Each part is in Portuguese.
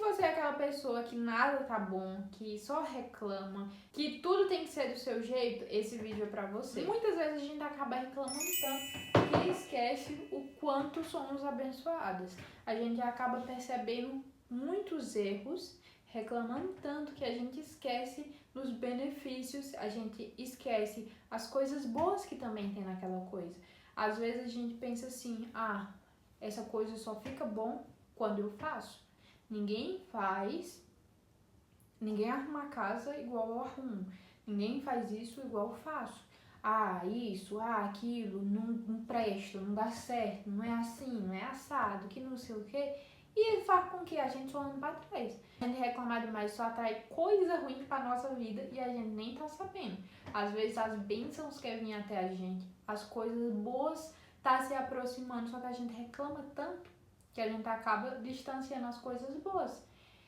você é aquela pessoa que nada tá bom, que só reclama, que tudo tem que ser do seu jeito, esse vídeo é pra você. Muitas vezes a gente acaba reclamando tanto que esquece o quanto somos abençoadas. A gente acaba percebendo muitos erros, reclamando tanto que a gente esquece dos benefícios, a gente esquece as coisas boas que também tem naquela coisa. Às vezes a gente pensa assim, essa coisa só fica bom quando eu faço. Ninguém arruma a casa igual eu arrumo. Ninguém faz isso igual eu faço. Isso, aquilo, não presta, não dá certo, não é assim, não é assado, que não sei o quê. E faz com que a gente só ande pra trás. A gente reclamar demais só atrai coisa ruim pra nossa vida e a gente nem tá sabendo. Às vezes as bênçãos que vêm até a gente, as coisas boas tá se aproximando, só que a gente reclama tanto que a gente acaba distanciando as coisas boas.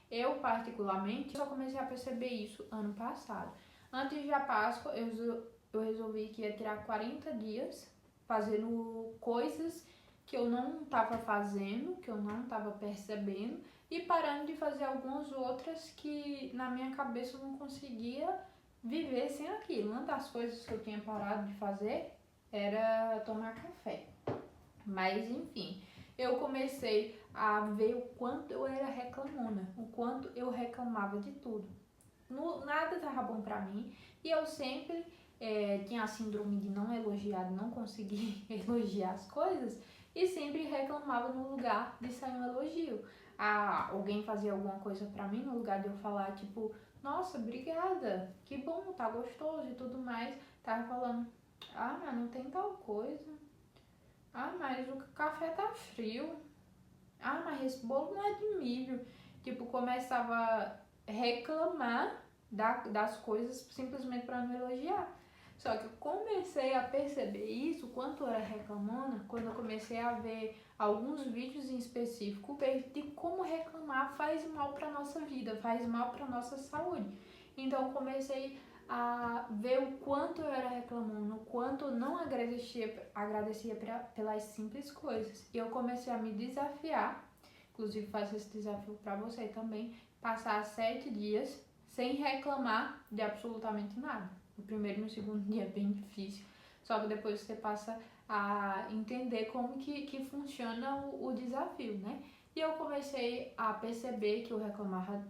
Eu, particularmente, só comecei a perceber isso ano passado. Antes da Páscoa, eu resolvi que ia tirar 40 dias fazendo coisas que eu não estava fazendo, que eu não estava percebendo, e parando de fazer algumas outras que na minha cabeça eu não conseguia viver sem aquilo. Uma das coisas que eu tinha parado de fazer era tomar café. Mas enfim, eu comecei a ver o quanto eu era reclamona, o quanto eu reclamava de tudo. Nada estava bom pra mim e eu sempre tinha a síndrome de não elogiar, não conseguir elogiar as coisas e sempre reclamava no lugar de sair um elogio. Alguém fazia alguma coisa pra mim, no lugar de eu falar tipo, nossa, obrigada, que bom, tá gostoso e tudo mais, tava falando, mas não tem tal coisa. Mas o café tá frio. Mas esse bolo não é de milho. Tipo, começava a reclamar das coisas simplesmente para não elogiar. Só que eu comecei a perceber isso, quanto eu era reclamona, quando eu comecei a ver alguns vídeos em específico de como reclamar faz mal para nossa vida, faz mal para nossa saúde. Então eu comecei a ver o quanto eu era reclamando, o quanto eu não agradecia pelas simples coisas. E eu comecei a me desafiar, inclusive faço esse desafio para você também, passar 7 dias sem reclamar de absolutamente nada. O primeiro e o segundo dia é bem difícil, só que depois você passa a entender como que funciona o desafio, né? E eu comecei a perceber que eu reclamava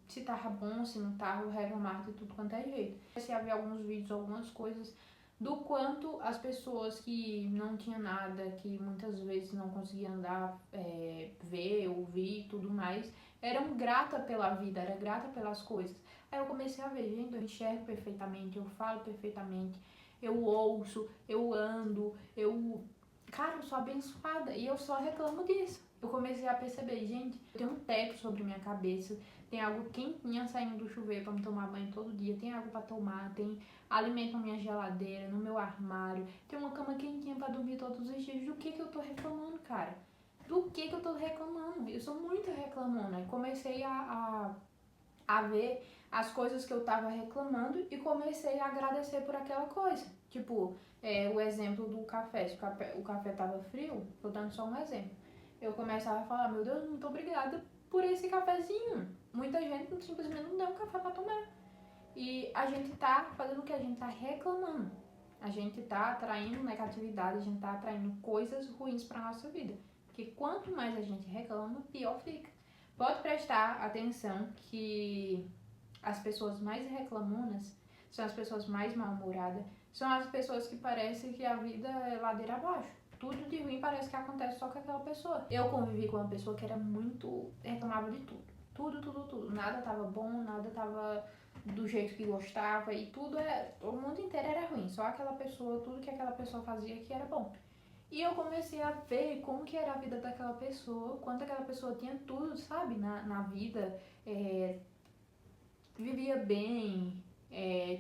se tava bom, se não tava, eu reclamava de tudo quanto é jeito. Comecei a ver alguns vídeos, algumas coisas do quanto as pessoas que não tinham nada, que muitas vezes não conseguiam andar, ver, ouvir e tudo mais, eram grata pela vida, era grata pelas coisas. Aí eu comecei a ver, gente, eu enxergo perfeitamente, eu falo perfeitamente, eu ouço, eu ando, cara, eu sou abençoada e eu só reclamo disso. Eu comecei a perceber, gente, eu tenho um teto sobre minha cabeça, tem água quentinha saindo do chuveiro para me tomar banho todo dia, tem água para tomar, tem alimento na minha geladeira, no meu armário, tem uma cama quentinha para dormir todos os dias. Do que eu tô reclamando, cara? Do que eu tô reclamando? Eu sou muito reclamona. E comecei a ver as coisas que eu tava reclamando e comecei a agradecer por aquela coisa. Tipo, o exemplo do café. Se o café tava frio, tô dando só um exemplo. Eu começava a falar, meu Deus, muito obrigada por esse cafezinho. Muita gente simplesmente não deu um café pra tomar. E a gente tá fazendo o que? A gente tá reclamando. A gente tá atraindo negatividade, a gente tá atraindo coisas ruins pra nossa vida. Porque quanto mais a gente reclama, pior fica. Pode prestar atenção que as pessoas mais reclamonas são as pessoas mais mal-humoradas, são as pessoas que parecem que a vida é ladeira abaixo. Tudo de ruim parece que acontece só com aquela pessoa. Eu convivi com uma pessoa que era reclamava de tudo. Tudo. Nada tava bom, nada tava do jeito que gostava e o mundo inteiro era ruim. Só aquela pessoa, tudo que aquela pessoa fazia que era bom. E eu comecei a ver como que era a vida daquela pessoa, quanto aquela pessoa tinha tudo, sabe, na vida, vivia bem,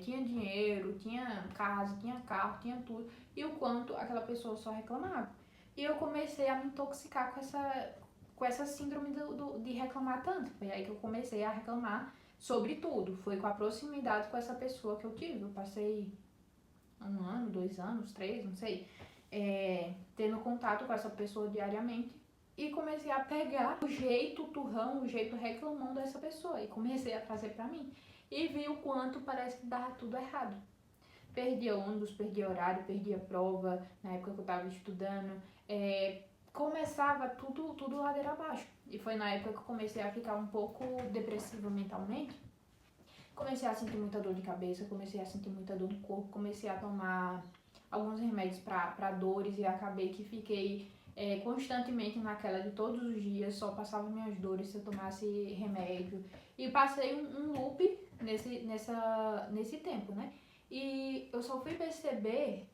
tinha dinheiro, tinha casa, tinha carro, tinha tudo, e o quanto aquela pessoa só reclamava. E eu comecei a me intoxicar com essa síndrome de reclamar tanto. Foi aí que eu comecei a reclamar sobre tudo. Foi com a proximidade com essa pessoa que eu tive. Eu passei 1 ano, 2 anos, 3, não sei, tendo contato com essa pessoa diariamente. e comecei a pegar o jeito turrão, o jeito reclamão dessa pessoa e comecei a trazer pra mim. E vi o quanto parece que dava tudo errado. Perdia ônibus, perdia horário, perdia prova, na época que eu tava estudando. Começava tudo ladeira abaixo. E foi na época que eu comecei a ficar um pouco depressiva mentalmente. Comecei a sentir muita dor de cabeça, comecei a sentir muita dor no corpo, comecei a tomar alguns remédios para dores e acabei que fiquei constantemente naquela de todos os dias, só passava minhas dores se eu tomasse remédio. E passei um loop nesse tempo, né? E eu só fui perceber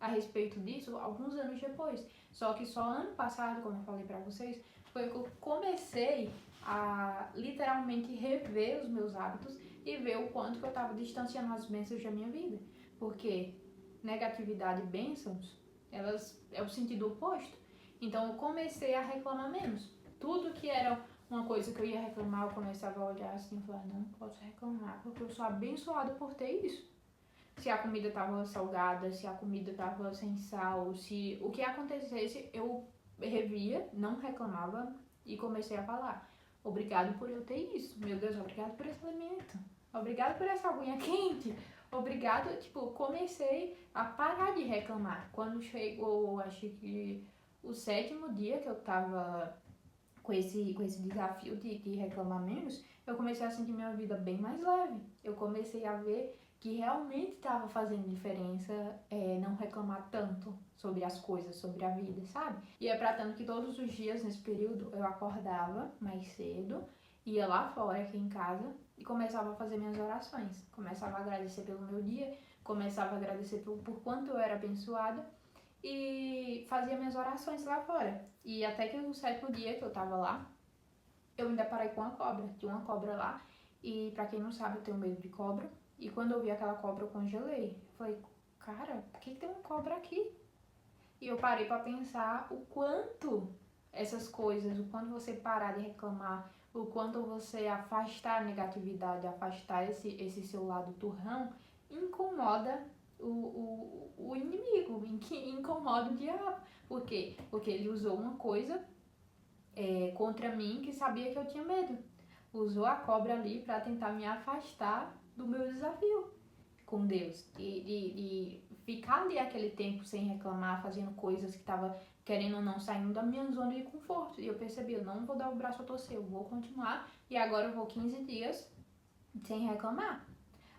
a respeito disso alguns anos depois. Só que só ano passado, como eu falei pra vocês, foi que eu comecei a literalmente rever os meus hábitos e ver o quanto que eu tava distanciando as bênçãos da minha vida. Porque negatividade e bênçãos, elas é o sentido oposto. Então eu comecei a reclamar menos. Tudo que era uma coisa que eu ia reclamar, eu começava a olhar assim e falar, não posso reclamar, porque eu sou abençoada por ter isso. Se a comida estava salgada, se a comida estava sem sal, se o que acontecesse, eu revia, não reclamava e comecei a falar. Obrigado por eu ter isso. Meu Deus, obrigado por esse alimento. Obrigado por essa aguinha quente. Obrigado, comecei a parar de reclamar. Quando chegou, acho que o 7º dia que eu tava com esse desafio de reclamar menos, eu comecei a sentir minha vida bem mais leve. Eu comecei a ver que realmente estava fazendo diferença não reclamar tanto sobre as coisas, sobre a vida, sabe? E é pra tanto que todos os dias nesse período eu acordava mais cedo, ia lá fora aqui em casa e começava a fazer minhas orações. Começava a agradecer pelo meu dia, começava a agradecer por quanto eu era abençoada e fazia minhas orações lá fora. E até que o 7º dia que eu tava lá, eu me deparei com uma cobra. Tinha uma cobra lá e pra quem não sabe eu tenho medo de cobra. E quando eu vi aquela cobra eu congelei. Falei, cara, por que tem uma cobra aqui? E eu parei pra pensar o quanto essas coisas, o quanto você parar de reclamar, o quanto você afastar a negatividade, afastar esse seu lado turrão, incomoda o inimigo, incomoda o diabo. Por quê? Porque ele usou uma coisa contra mim que sabia que eu tinha medo. Usou a cobra ali pra tentar me afastar do meu desafio com Deus. E ficar ali aquele tempo sem reclamar, fazendo coisas que tava querendo ou não, saindo da minha zona de conforto. E eu percebi, eu não vou dar o braço a torcer, eu vou continuar. E agora eu vou 15 dias sem reclamar.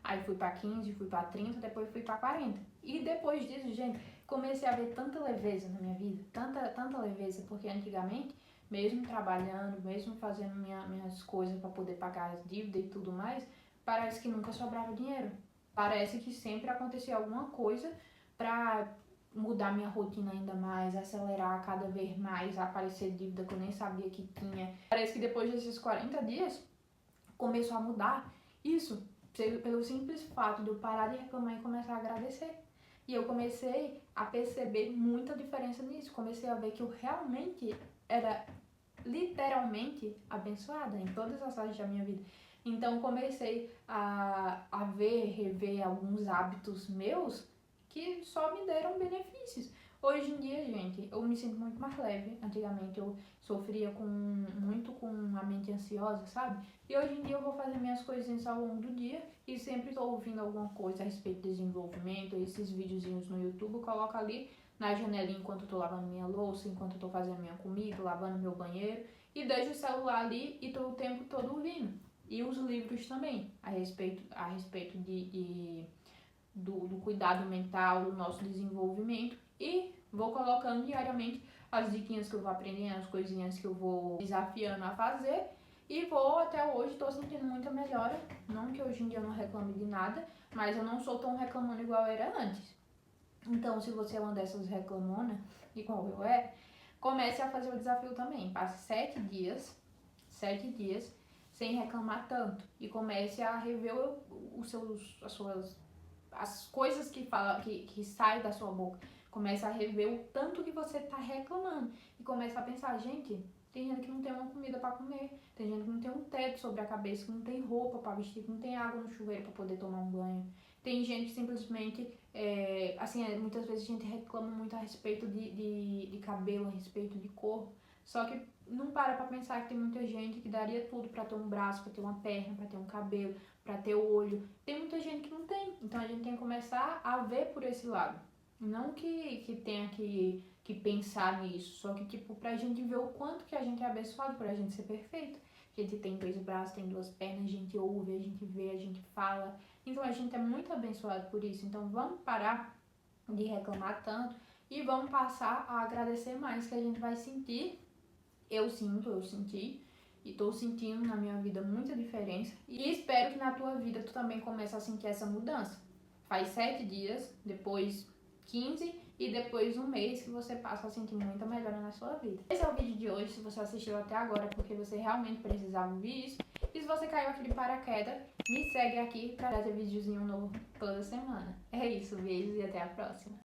Aí fui pra 15, fui pra 30, depois fui pra 40. E depois disso, gente, comecei a ver tanta leveza na minha vida, tanta leveza, porque antigamente, mesmo trabalhando, mesmo fazendo minhas coisas para poder pagar as dívidas e tudo mais, parece que nunca sobrava dinheiro. Parece que sempre acontecia alguma coisa pra mudar minha rotina ainda mais, acelerar cada vez mais, aparecer dívida que eu nem sabia que tinha. Parece que depois desses 40 dias, começou a mudar isso, pelo simples fato de eu parar de reclamar e começar a agradecer. E eu comecei a perceber muita diferença nisso. Comecei a ver que eu realmente era literalmente abençoada em todas as áreas da minha vida. Então comecei a rever alguns hábitos meus que só me deram benefícios. Hoje em dia, gente, eu me sinto muito mais leve. Antigamente eu sofria muito com a mente ansiosa, sabe? E hoje em dia eu vou fazer minhas coisinhas ao longo do dia e sempre estou ouvindo alguma coisa a respeito de desenvolvimento, esses videozinhos no YouTube, eu coloco ali na janelinha enquanto eu tô lavando minha louça, enquanto eu tô fazendo minha comida, lavando meu banheiro, e deixo o celular ali e tô o tempo todo ouvindo. E os livros também, a respeito do cuidado mental, do nosso desenvolvimento, e vou colocando diariamente as diquinhas que eu vou aprendendo, as coisinhas que eu vou desafiando a fazer, e vou até hoje, tô sentindo muita melhora. Não que hoje em dia eu não reclame de nada, mas eu não sou tão reclamando igual eu era antes. Então, se você é uma dessas reclamonas, igual eu comece a fazer o desafio também. Passe 7 dias, sem reclamar tanto. E comece a rever as coisas que saem da sua boca. Comece a rever o tanto que você tá reclamando. E comece a pensar, gente, tem gente que não tem uma comida para comer. Tem gente que não tem um teto sobre a cabeça, que não tem roupa para vestir, que não tem água no chuveiro para poder tomar um banho. Tem gente que simplesmente, muitas vezes a gente reclama muito a respeito de cabelo, a respeito de corpo. Só que não para pra pensar que tem muita gente que daria tudo pra ter um braço, pra ter uma perna, pra ter um cabelo, pra ter o olho. Tem muita gente que não tem. Então a gente tem que começar a ver por esse lado. Não que tenha que pensar nisso, só que tipo, pra gente ver o quanto que a gente é abençoado por a gente ser perfeito. A gente tem 2 braços, tem 2 pernas, a gente ouve, a gente vê, a gente fala. Então a gente é muito abençoado por isso. Então vamos parar de reclamar tanto e vamos passar a agradecer mais, que a gente vai sentir. Eu senti e tô sentindo na minha vida muita diferença. E espero que na tua vida tu também comece a sentir essa mudança. Faz 7 dias, depois 15 e depois um mês que você passa a sentir muita melhora na sua vida. Esse é o vídeo de hoje. Se você assistiu até agora é porque você realmente precisava ouvir isso. E se você caiu aqui de paraquedas, me segue aqui para ter videozinho novo toda semana. É isso, beijos e até a próxima.